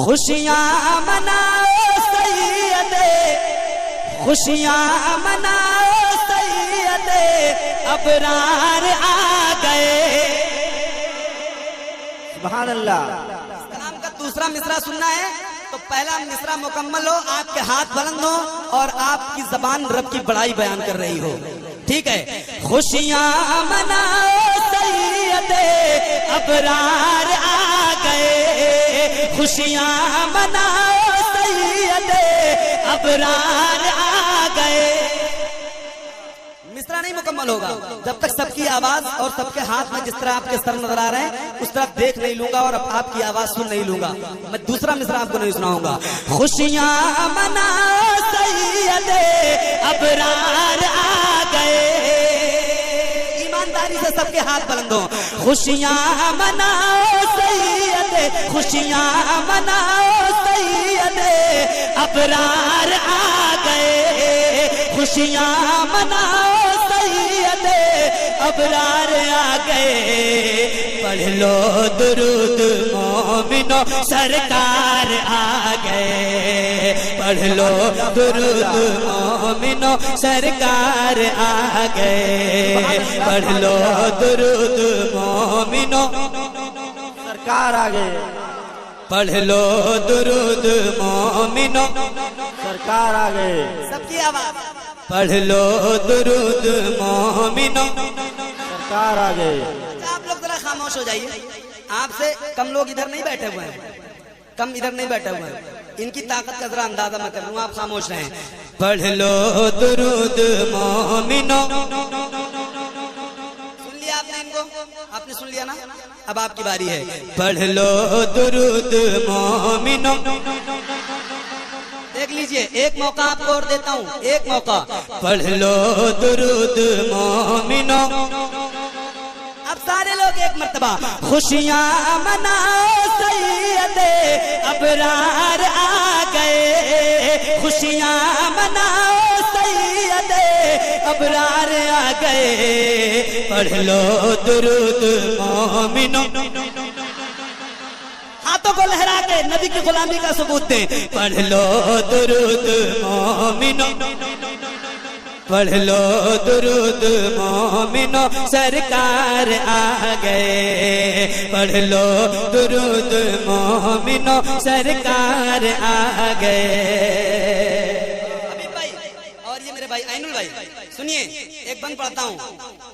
खुशियाँ मनाओ सैयदे, खुशियाँ मनाओ सैयदे, अबरार आ गए। सुभान अल्लाह। कलाम का दूसरा मिसरा सुनना है तो पहला मिसरा मुकम्मल हो, आपके हाथ बुलंद हो और आपकी जबान रब की बड़ाई बयान कर रही हो। ठीक है। खुशियाँ मनाओ सैयदे, अबरार आ गए। खुशियाँ मनाओ सैयदे, अबरार आ गए। मिसरा नहीं मुकम्मल होगा जब तक सबकी आवाज और सबके हाथ में जिस तरह आपके सर नजर आ रहे हैं उस तरफ देख नहीं लूंगा और आपकी आवाज सुन नहीं लूंगा। मैं दूसरा मिसरा आपको नहीं सुनाऊंगा। खुशियाँ मनाओ सैयदे, अबरार आ गए। ईमानदारी से सबके हाथ बुलंद हो। खुशियाँ मनाओ सैयदे, खुशियाँ मनाओ सैयदे, अबरार आ गए। खुशियाँ मनाओ सैयदे, अबरार आ गए। पढ़ लो दुरूद मोमिनो, सरकार आ गए। पढ़ लो दुरूद मोमिनो, सरकार आ गए। पढ़ लो दुरूद मोमिनो, सरकार आ गए। पढ़ लो दुरूद मोमिनो, सरकार आ गए। सबकी आवाज। पढ़ लो दुरूद मोमिनो, सरकार आ गए। आप लोग जरा खामोश हो जाइए। आपसे कम लोग इधर नहीं बैठे हुए हैं, कम इधर नहीं बैठे हुए हैं। इनकी ताकत का जरा अंदाजा मैं कर लूँ, आप खामोश रहें। पढ़ लो दुरूद मोमिनो। सुन लिया आपने इनको? आपने सुन लिया ना? अब आपकी बारी है। पढ़ लो दुरूद मोमिनो। देख लीजिए, एक मौका आपको और देता हूँ, एक मौका। पढ़ लो दुरूद मोमिनो। अब सारे लोग एक मर्तबा। खुशियाँ मनाओ सैयदे, अबरार आ गए। खुशियाँ मनाओ सैयदे, अबरार आ गए। पढ़ लो दुरूद मोमिनो। हाथों को लहरा के नबी की गुलामी का सबूत दें। पढ़ लो दुरूद मोमिनो, पढ़ लो दुरूद मोमिनो, सरकार आ गए। पढ़ लो दुरूद मोमिनो, सरकार आ गए। अभी भाई और ये मेरे भाई ऐनुल भाई सुनिए, एक बंद पढ़ता हूँ,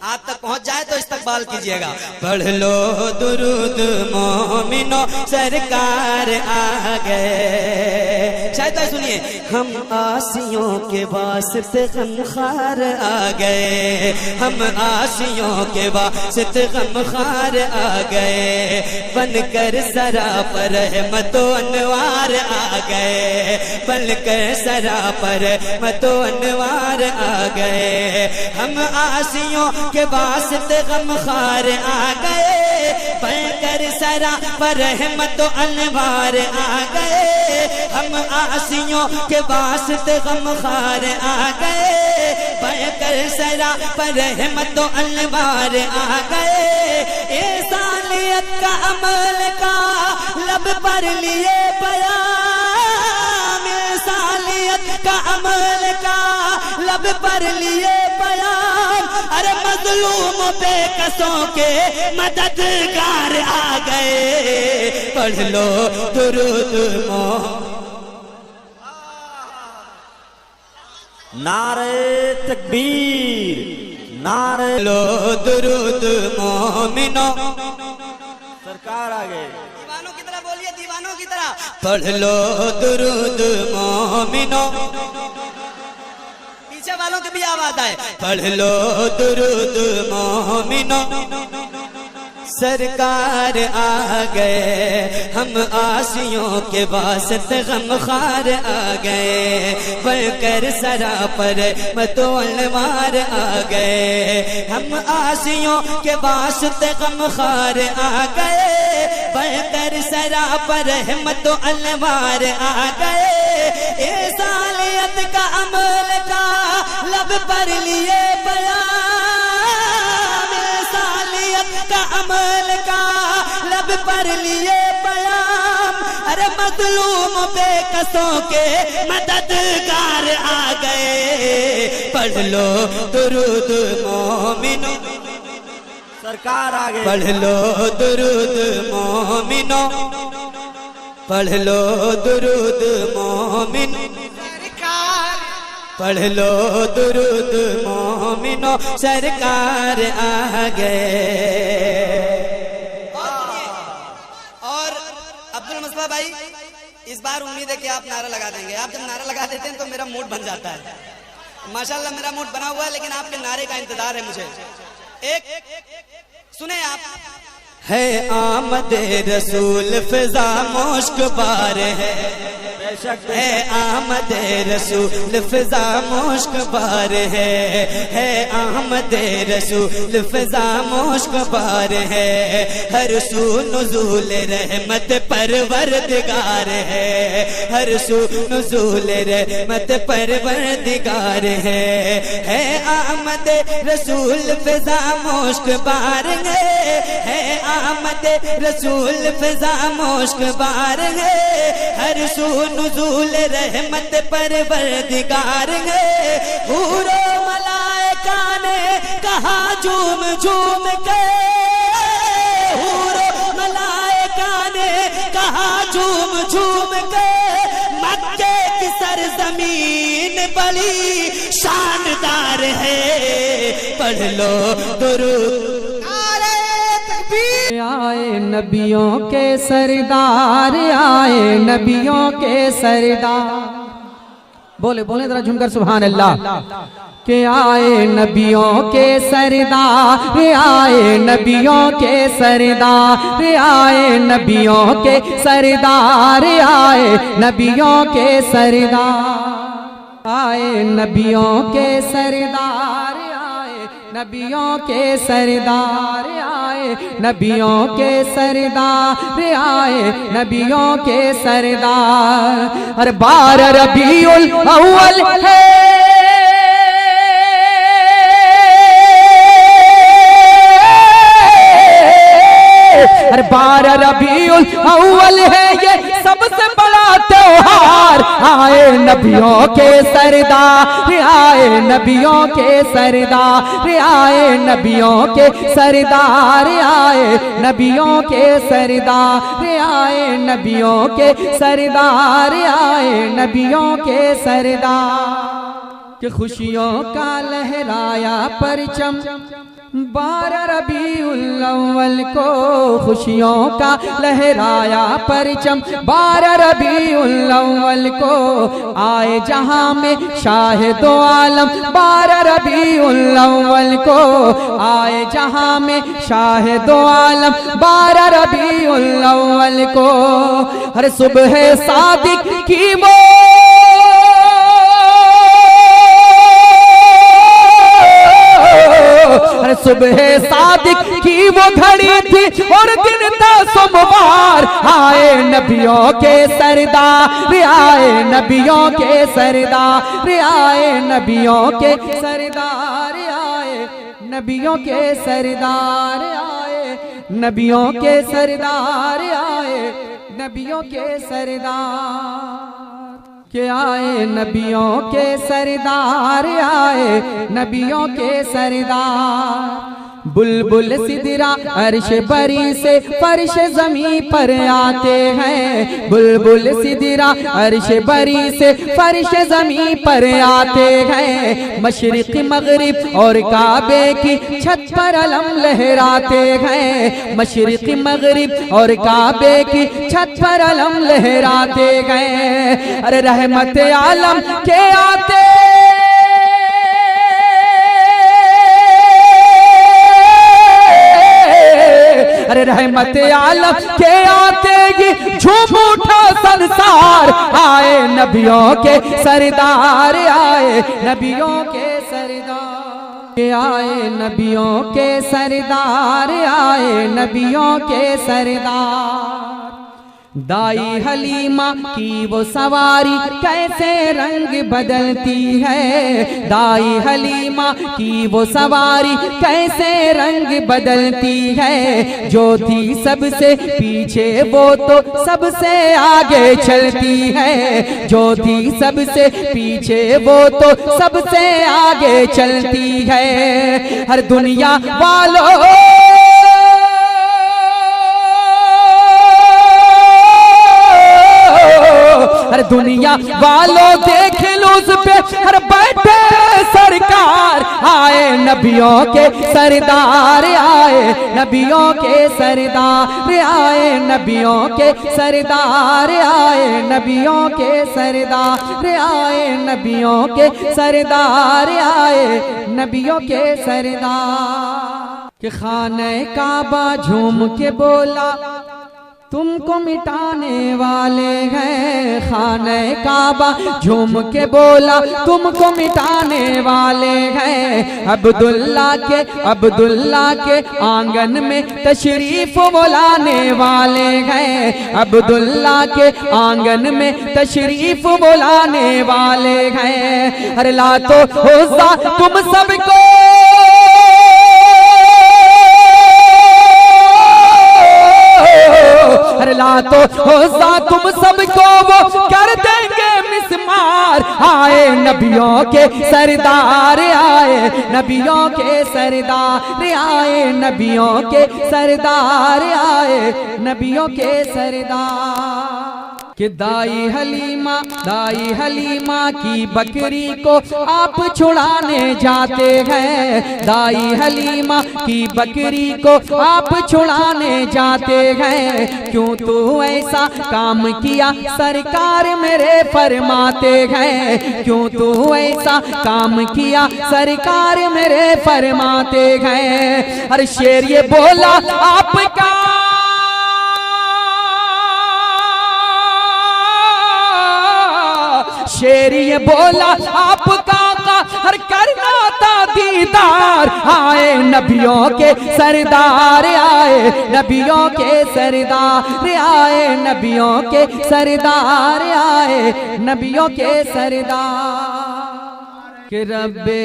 आप तक पहुंच जाए तो इस्तकबाल कीजिएगा। पढ़ लो दुरूद मोमिनो, सरकार आ गए। शायद भाई सुनिए। हम आसियों के वास्ते गमखार आ गए। हम आसियों के वास्ते गमखार आ गए। बनकर सरापर रहमतो अनवार आ गए। बनकर सरापर रहमतो अनवार आ गए। हम आसियों के वास्ते गमखार आ गए। बनकर सरापर रहमतो अनवार आ गए। हम आसियों के वास्ते गमखार आ गए। बनकर सरापर रहमतो अनवार आ गए। इंसानियत का अमल का लब पर लिए बयान। इंसानियत का अमल का लब पर लिए बयान। अरे मजलूम बेकसों के मददगार आ गए। पढ़ लो दुरूद मोमिनो। नारे तकबीर, नारे लो दुरूद मोमिनो, सरकार आ गए। दीवानों की तरह बोलिए, दीवानों की तरह। पढ़ लो दुरूद मोमिनो। पीछे वालों की भी आवाज आए। पढ़ लो दुरूद मोमिनो, सरकार आ गए। हम आसियों के वास्ते गमखार आ गए। बनकर सरापर रहमतो अनवार आ गए। हम आसियों के वास्ते गमखार आ गए। बनकर सरापर रहमतो अनवार आ गए। इंसानियत का अमल का लब पर लिए बयान। इंसानियत का अमल का लब पर लिए बयान। अरे अरे मजलूम बेकसों के मददगार आ गए। पढ़ लो दुरूद मोमिनो, सरकार आ गई। पढ़ लो दुरूद मोमिनो, पढ़ लो दुरूद मोमिन, पढ़ लो दुरूद मोमिनो, सरकार आ गए। और अब्दुल मुस्तफा भाई, इस बार उम्मीद है कि आप नारा लगा देंगे। आप जब नारा लगा देते हैं तो मेरा मूड बन जाता है। माशाल्लाह मेरा मूड बना हुआ है, लेकिन आपके नारे का इंतजार है मुझे। एक सुने आप। है आमद रसूल फिजा मुश्क बार है आमद रसूल फिजा मुश्क बार है आमद रसूल फिजा मुश्क बार है। हर सू नुज़ूल रहमत परवरदिगार है, हर सू नुज़ूल रहमत परवरदिगार है आमद रसूल फिजा मुश्क बार है आमद रसूल फिजा मुश्क बार है। हर सू नुज़ूल रहमत परवरदिगार है। हूरो मलाइका ने कहा झूम झूम के, हूरो मलाइका ने कहा झूम झूम के, मक्के की सरजमीन बड़ी शानदार है। पढ़ लो दुरूद। आए नबियों के सरदार, आए नबियों के सरदार। बोले बोले जरा झुमकर सुभान अल्लाह। के आए नबियों के सरदार, आए नबियों के सरदार, आए नबियों के सरदार, आए नबियों के सरदार, आए नबियों के सरदार, आए नबियों के सरदार, आए नबियों के सरदार, आए नबियों के सरदार। अरे 12 रबीउल अव्वल है, अरे 12 रबीउल अव्वल है ये सबसे बड़ा त्योहार। आए नबियों के सरदार, आए नबियों के सरदार, आए नबियों के सरदार, आए नबियों के सरदार, आए नबियों के सरदार, आए नबियों के सरदार। कि खुशियों का लहराया परचम 12 रबीउल अव्वल को, खुशियों का लहराया परचम 12 रबीउल अव्वल को। आए जहां में शाहिदो आलम 12 रबीउल अव्वल को, आए जहां में शाहिदो आलम 12 रबीउल अव्वल को। हर सुबह सादिक की वो सुबह सादिक की वो घड़ी थी और दिन था सोमवार। आए नबियों के सरदार, आए नबियों के सरदार, आए नबियों के सरदार, आए नबियों के सरदार, आए नबियों के सरदार, आए नबियों के सरदार। के आए नबियों के सरदार, आए नबियों के सरदार। बुलबुल सिदरा अर्श बरी से फर्श जमी पर आते हैं, बुलबुल सिदरा अर्श बरी से फर्श जमी पर आते हैं। मशरिक मगरिब और काबे की छत पर अलम लहराते हैं, मशरिक मगरिब और काबे की छत पर अलम लहराते हैं। अरे रहमत आलम के आते, अरे रहमत आलम के आते ही झूम उठा संसार। आए नबियों के सरदार, आए नबियों के सरदार, आए नबियों के सरदार, आए नबियों के सरदार। दाई हलीमा की वो सवारी कैसे रंग बदलती है, दाई हलीमा की वो सवारी कैसे रंग बदलती है। जो थी सबसे पीछे वो तो सबसे आगे चलती है, जो थी सबसे पीछे वो तो सबसे आगे चलती है। हर दुनिया वालों हर दुनिया वालों देख लो उस पे हर बैठे सरकार। आए नबियों के सरदार, आए नबियों के सरदार, आए नबियों के सरदार, आए नबियों के सरदार, आए नबियों के सरदार, आए नबियों के सरदार। कि खाने काबा झूम के बोला तुमको मिटाने वाले हैं, खाने काबा झूम के बोला तुमको मिटाने वाले हैं। अब्दुल्ला के आंगन में तशरीफ वो लाने वाले हैं, अब्दुल्ला के आंगन में तशरीफ वो लाने वाले हैं। अरे ला तो होजा तुम सबको ला तो होजा तुम सबको वो कर देंगे मिसमार। आए नबियों के सरदार, आए नबियों के सरदार, आए नबियों के सरदार, आए नबियों के सरदार। कि दाई हलीमा की बकरी को आप छुड़ाने जाते हैं, दाई हलीमा की बकरी को आप छुड़ाने जाते हैं। क्यों तू ऐसा काम किया सरकार मेरे फरमाते हैं, क्यों तू ऐसा काम किया सरकार मेरे फरमाते हैं। हर शेर ये बोला आपका शेर ये बोला आपका हर करना था दीदार। आए नबियों के सरदार, आए नबियों के सरदार, आए नबियों के सरदार, आए नबियों के सरदार। कि रब्बे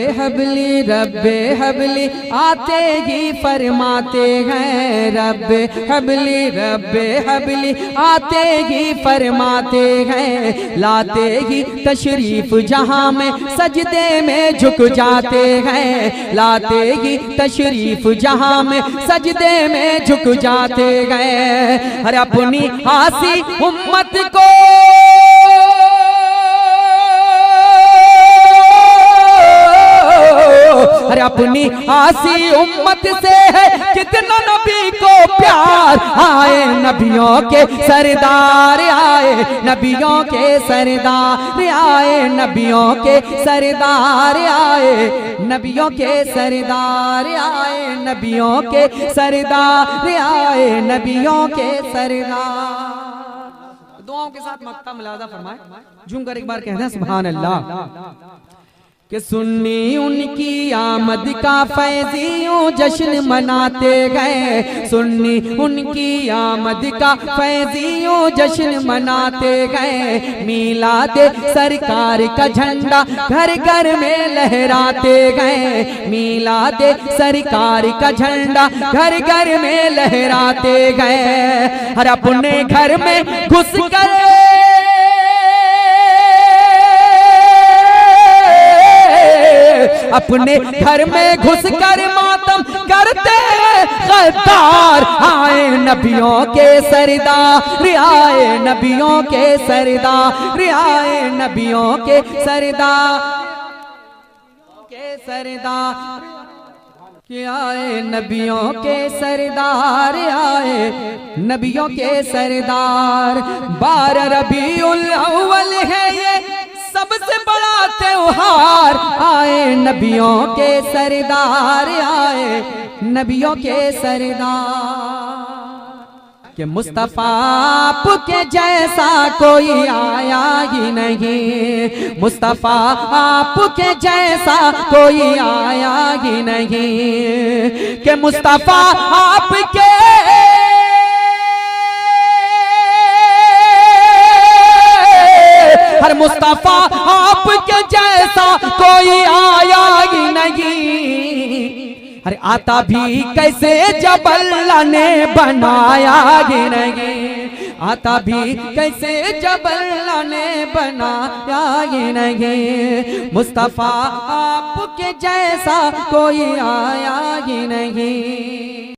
हबली आते ही फरमाते हैं, रब्बे हबली आते ही फरमाते हैं। लाते ही तशरीफ जहां में सजदे में झुक जाते हैं, लाते ही तशरीफ जहां में सजदे में झुक जाते हैं। अरे अपनी आसी उम्मत को अरे अपनी आसी उम्मत से है कितना नबी को प्यार। आए नबियों के सरदार, आए नबियों के सरदार, आए नबियों के सरदार, आए नबियों के सरदार, आए नबियों के सरदार, आए नबियों के सरदार। दुआओं के साथ मक्ता मुलादा फरमाए, झूम कर एक बार कहना सुभान अल्लाह। कि सुन्नी उनकी आमद का फैजियों जश्न मनाते गए, सुन्नी उनकी आमद का फैजियों जश्न मनाते गए। मीलाद सरकार का झंडा घर घर में लहराते गए, मीलाद सरकार का झंडा घर घर में लहराते गए। हर अपने घर में घुस कर अपने घर में घुसकर मातम करते गद्दार। आए नबियों के सरदार, आए नबियों के सरदार, आए नबियों के सरदार, के सरदार, कि आए नबियों के सरदार, आए नबियों के सरदार। 12 रबीउल अव्वल है ये सबसे बड़ा त्योहार। आए नबियों के सरदार, आए नबियों के सरदार। कि मुस्तफा आपके जैसा कोई आया ही नहीं, मुस्तफा आपके जैसा कोई आया ही नहीं। कि मुस्तफा आपके मुस्तफा आपके जैसा कोई आया ही नहीं। अरे आता भी कैसे जब अल्लाह ने बनाया ही नहीं। आता भी कैसे जब अल्लाह ने बनाया ही नहीं। मुस्तफा आपके जैसा कोई आया ही नहीं।